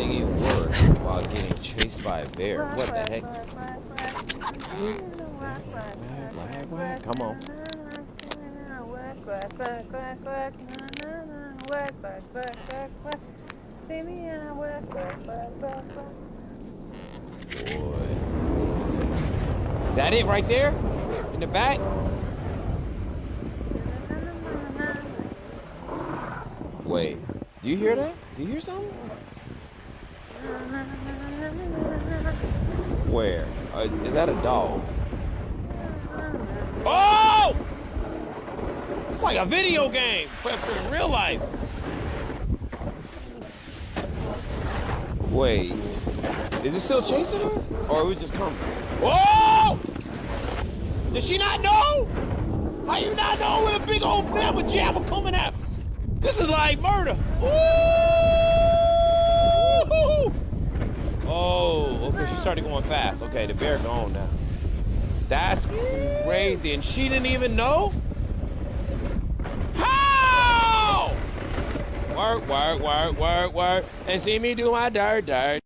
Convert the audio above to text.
singing work while getting chased by a bear. What the heck? Come on. Boy. Is that it right there? In the back? Wait. Do you hear that? Do you hear something? Where? Is that a dog? Oh! It's like a video game for real life. Wait. Is it still chasing her? Or it was just coming? Oh! Does she not know? How you not know with a big old mamma jamma coming out? This is like murder. Ooh! Oh, okay, she started going fast. Okay, the bear gone now. That's crazy, and she didn't even know? How? Work, work, work, work, work, and see me do my dirt, dirt.